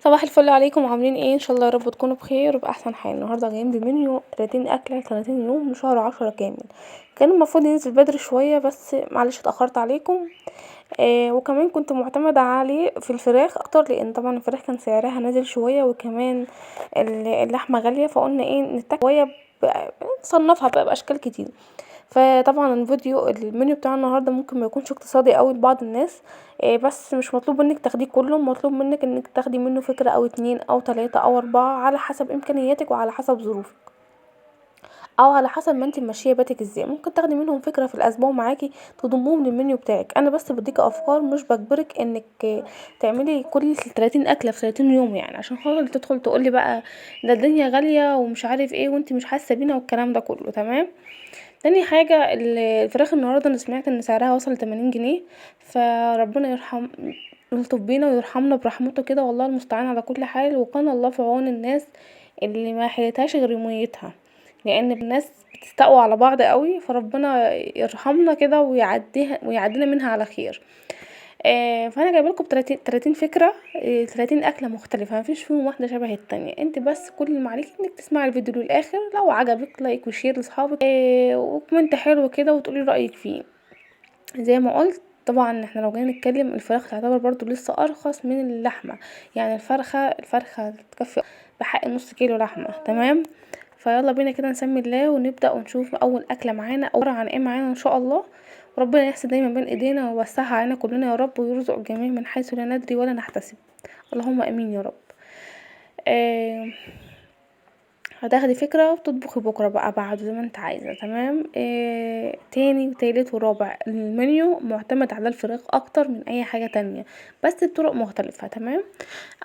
صباح الفل عليكم، عاملين ايه؟ ان شاء الله يا رب تكونوا بخير وباحسن حال. النهارده جايين بمنيو 30 اكله 30 يوم لشهر 10 كامل. كان المفروض ينزل بدري شويه بس معلش اتاخرت عليكم. وكمان كنت معتمده عليه في الفراخ اكتر لان طبعا الفراخ كان سعرها نازل شويه، وكمان اللحمه غاليه، فقلنا ايه نتك شويه نصنفها بقى باشكال كتير. فطبعا المنيو بتاع النهارده ممكن ما يكونش اقتصادي قوي لبعض الناس. بس مش مطلوب منك تاخديه كله، مطلوب منك انك تاخدي منه فكرة او اتنين او تلاتة او اربعة على حسب امكانياتك وعلى حسب ظروفك، او على حسب ما انت ماشيه باتك ازاي. ممكن تاخدي منهم فكره في الاسبوع معاكي تضمهم للمنيو بتاعك. انا بس بديك افكار، مش بجبرك انك تعملي كل 30 اكله في 30 يوم، يعني عشان خاطر تدخل تقولي بقى ده الدنيا غاليه ومش عارف ايه وانت مش حاسه بينا والكلام ده كله. تمام. تاني حاجة الفراخ النهاردة انا سمعت ان سعرها وصل 80 جنيه، فربنا يلطف بينا ويرحمنا برحمته كده، والله المستعان على كل حال. وكان الله في عون الناس اللي ما حيلتهاش غير يوميتها، لان الناس بتستقوى على بعض قوي، فربنا يرحمنا كده ويعدينا منها على خير. فانا جايبلكم 30 فكره، 30 اكله مختلفه، مفيش فيهم واحده شبه التانية. انت بس كل اللي عليكي انك تسمعي الفيديو للاخر، لو عجبك لايك وشير لاصحابك، وكومنت حلو كده وتقولي رايك فيه. زي ما قلت طبعا احنا لو جينا نتكلم، الفراخ تعتبر برضو لسه ارخص من اللحمه، يعني الفرخه تكفي بحق نص كيلو لحمه. تمام. فيلا بينا كده نسمي الله ونبدا ونشوف اول اكله معانا عباره عن ايه معانا ان شاء الله. وربنا يحسن دايما بين ايدينا ويوسعها علينا كلنا يا رب، ويرزق الجميع من حيث لا ندري ولا نحتسب. اللهم امين يا رب. آه هتاخدي فكرة وتطبخي بكرة بقى بعد زي ما انت عايزة. تمام. تاني وتالت ورابع المنيو معتمد على الفراخ اكتر من اي حاجة تانية، بس بطرق مختلفة. تمام.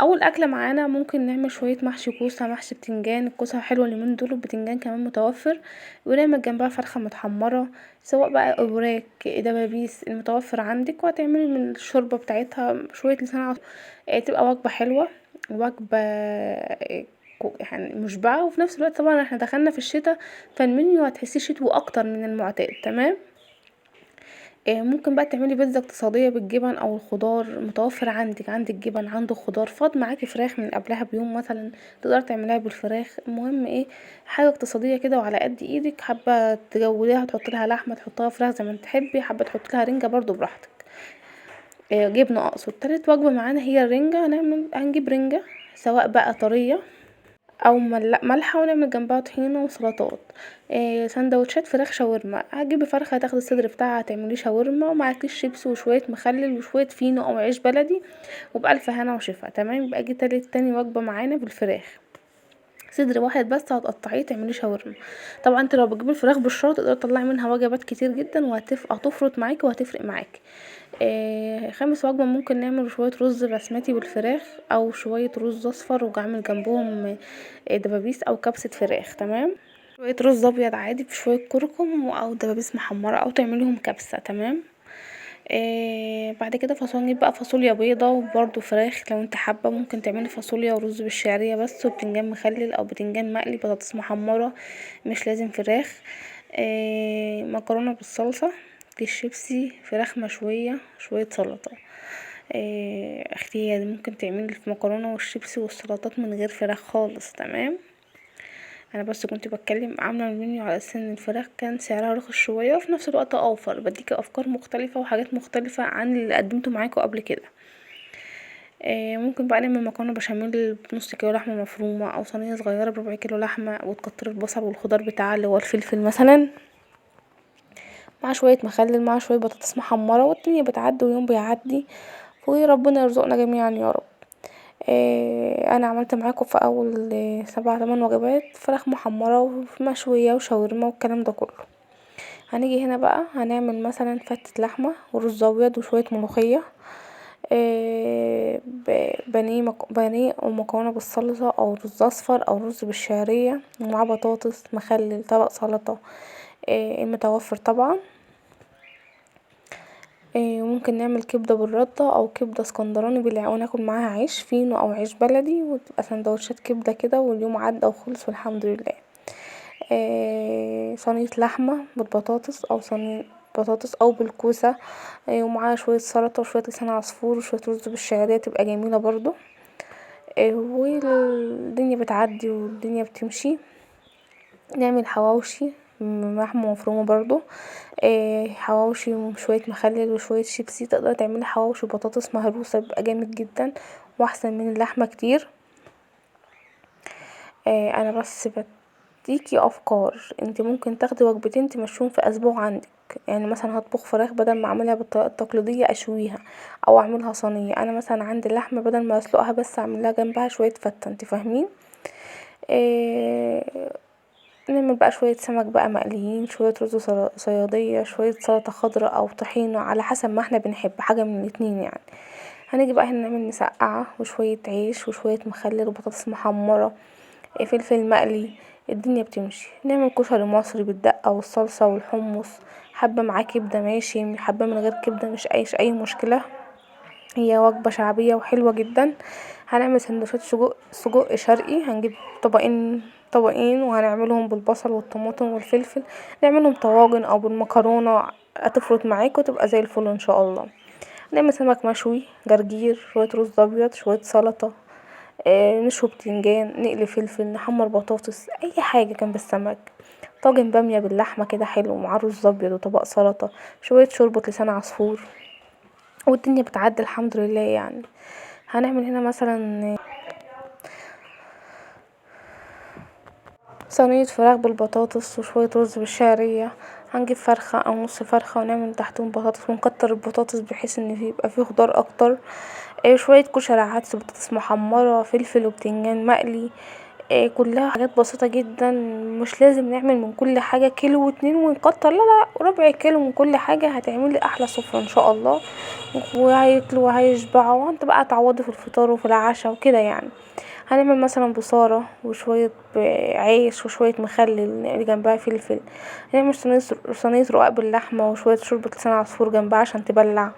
اول اكلة معانا ممكن نعمل شوية محشي كوسة، محشي بتنجان. الكوسة حلوة اليومين دول، البتنجان كمان متوفر، ونعمل جنبها فرخة متحمرة، سواء بقى اوراك دبابيس المتوفر عندك، وهتعملي من الشوربة بتاعتها شوية لسان عصفور. تبقى وجبة حلوة، وجبة يعني مشبعة. وفي نفس الوقت طبعا احنا دخلنا في الشتاء، فالمنيو هتحسيه شتوي اكتر من المعتاد. تمام. ممكن بقى تعملي بيتزا اقتصادية بالجبن او الخضار متوفر عندك جبن، عندك خضار، فاض معاكي فراخ من قبلها بيوم مثلا، تقدر تعمليها بالفراخ. المهم ايه، حاجة اقتصادية كده وعلى قد ايدك. حابة تجوديها تحط لها لحمة، تحطها فراخ زي ما انت تحبي، حابة تحط لها رنجة برضو براحتك. جبنة اقصد. تالت وجبة معانا هي الرنجة. هنجيب رنجة سواء بقى طرية او ملحه، ونعمل جنبها طحينه وسلطات. سندوتشات فراخ شاورما. هتجيبي فرخه، هتاخدي الصدر بتاعها تعمليه شاورما، ومعاكي شيبس وشويه مخلل وشويه فينو او عيش بلدي، وبألف هنا وشفا. تمام. يبقى جي تاني وجبه معانا بالفراخ، صدر واحد بس هتقطعيه تعمليه شاورما. طبعا انت لو بتجيبي الفراخ بالشورى تقدري تطلعي منها وجبات كتير جدا، وهتفرط معاكي وهتفرق معاكي. خامس وجبة ممكن نعمل شوية رز بسمتي بالفراخ، او شوية رز اصفر وعامل جنبهم دبابيس او كبسة فراخ. تمام. شوية رز ابيض عادي بشوية كركم او دبابيس محمرة، او تعمليهم كبسة. تمام. بعد كده نجيب بقى فاصوليا بيضة وبرده فراخ. لو انت حابة ممكن تعملي فاصوليا ورز بالشعرية بس، وبتنجان مخلل او بتنجان مقلي، بطاطس محمرة، مش لازم فراخ. مكرونة بالصلصة، كيس شيبسي، فراخ مشوية، شوية سلطة. اختياري، ممكن تعملي المكرونة والشيبسي والسلطات من غير فراخ خالص. تمام. انا بس كنت بتكلم عامله المنيو على اساس ان الفراخ كان سعرها رخص شويه، وفي نفس الوقت اوفر، بديكي افكار مختلفه وحاجات مختلفه عن اللي قدمته معاكم قبل كده. ممكن بقى نعمل مكرونه بشاميل بنص كيلو لحمه مفرومه، او صينيه صغيره بربع كيلو لحمه، وتكتري البصل والخضار بتاعها اللي هو الفلفل مثلا، مع شويه مخلل، مع شويه بطاطس محمره، والدنيا بتعدي ويوم بيعدي، وربنا يرزقنا جميعا يا رب. انا عملت معاكم في اول 7 8 وجبات، فراخ محمرة ومشوية وشاورما والكلام ده كله. هنيجي هنا بقى هنعمل مثلا فتة لحمة ورز ابيض وشوية ملوخية، بانيه ومكرونة بالصلصة، او رز اصفر، او رز بالشعرية، ومعاه بطاطس مخلل، طبق سلطة المتوفر طبعا. وممكن نعمل كبدة بالردة او كبدة اسكندراني وناكل معاها عيش فينو او عيش بلدي، وتبقى سندوتشات كبدة كده، واليوم عدى وخلص والحمد لله. صينية لحمة بالبطاطس، او صينية بطاطس او بالكوسة، ومعاها شوية سلطة وشوية لسان عصفور وشوية رز بالشعرية، تبقى جميلة برضو. والدنيا بتعدي والدنيا بتمشي. نعمل حواوشي لحمه مفرومه برضو، حواوشي وشويه مخلل وشويه شيبسي. تقدري تعملي حواوشي بطاطس مهروسه بيبقى جامد جدا واحسن من اللحمه كتير. انا بس بديكي افكار، انتي ممكن تاخدي وجبتين تمشيهم في اسبوع عندك. يعني مثلا هطبخ فراخ بدل ما اعملها بالطريقه التقليديه اشويها او اعملها صينيه. انا مثلا عندي اللحمه بدل ما اسلقها بس اعملها جنبها شويه فته. انتي فاهمين؟ آه، نعمل بقى شوية سمك بقى مقليين، شوية رز صيادية، شوية سلطة خضراء او طحينة على حسب ما احنا بنحب، حاجة من الاتنين يعني. هنيجي بقى هنا نعمل مسقعة وشوية عيش وشوية مخلل وبطاطس محمرة، فلفل مقلي. الدنيا بتمشي. نعمل كشري مصري بالدقة والصلصة والحمص. حبة معاه كبدة ماشي، حبة من غير كبدة مش اي مشكلة. هي وجبة شعبية وحلوة جدا. هنعمل سندوتشات سجق شرقي. هنجيب طبقين وهنعملهم بالبصل والطماطم والفلفل. نعملهم طواجن او بالمكرونة، هتفرط معاك وتبقى زي الفل ان شاء الله. نعمل سمك مشوي، جرجير، شوية رز ابيض، شوية سلطة، نشوي بتنجان، نقلي فلفل، نحمر بطاطس، اي حاجة جنب السمك. طاجن بامية باللحمة كده حلو مع رز ابيض وطبق سلطة، شوية شوربة لسان عصفور. والدنيا بتعدي الحمد لله يعني. هنعمل هنا مثلا صينية فراخ بالبطاطس وشوية رز بالشعرية. هنجيب فرخة او نص فرخة ونعمل تحتهم بطاطس ونكتر البطاطس بحيث ان يبقى فيه خضار اكتر. شوية كشري عدس بطاطس محمرة فلفل وبتنجان مقلي. كلها حاجات بسيطة جدا. مش لازم نعمل من كل حاجة كيلو واتنين ونكتر، لا لا، ربع كيلو من كل حاجة هتعملي احلى سفرة ان شاء الله. وهياكلوا وهيشبعوا وانت بقى تعوضي في الفطار وفي العشاء وكده يعني. هنعمل مثلا بصارة وشوية عيش وشوية مخلل نقلي جنبها فلفل. هنعمل صينية رقاق باللحمة وشوية شوربة لسان عصفور جنبها عشان تبلع.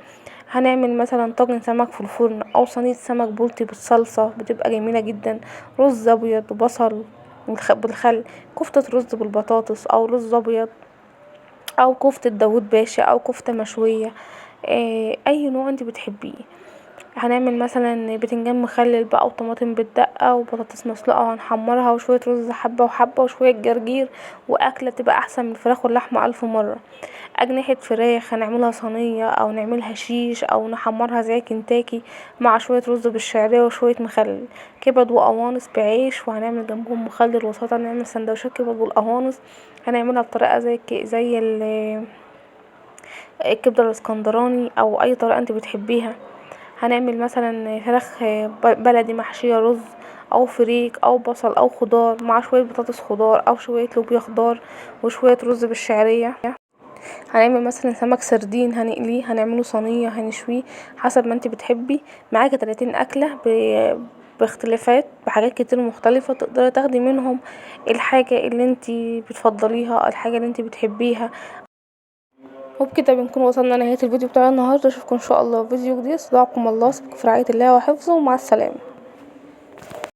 هنعمل مثلا طاجن سمك في الفرن او صينية سمك بلطي بالصلصة بتبقى جميلة جدا. رز ابيض وبصل بالخل، كفتة رز بالبطاطس او رز ابيض او كفتة داوود باشا او كفتة مشوية. اي نوع انت بتحبيه. هنعمل مثلا بتنجان مخلل بقى وطماطم بالدقة وبطاطس مسلوقة وهنحمرها وشوية رز حبة وحبة وشوية جرجير. واكلة تبقى احسن من الفراخ واللحمة الف مرة. اجنحة فراخ هنعملها صينية او نعملها شيش او نحمرها زي كنتاكي مع شوية رز بالشعرية وشوية مخلل. كبد وقوانص بعيش وهنعمل جنبهم مخلل وسلطة. نعمل سندوتشات كبد والقوانص. هنعملها بطريقة زي الكبدة الاسكندراني او اي طريقة انت بتحبيها. هنعمل مثلا فراخ بلدي محشية رز او فريك او بصل او خضار مع شوية بطاطس خضار او شوية لوبيا خضار وشوية رز بالشعرية. هنعمل مثلا سمك سردين هنقليه، هنعمله صينية، هنشويه حسب ما انت بتحبي. معاكي 30 اكلة باختلافات بحاجات كتير مختلفة تقدري تاخدي منهم الحاجة اللي انت بتفضليها، الحاجة اللي انت بتحبيها. وبكده بنكون وصلنا لنهاية الفيديو بتاع النهاردة. اشوفكم ان شاء الله في فيديو جديد. استودعكم الله، سيبكم في رعاية الله وحفظه، ومع السلامة.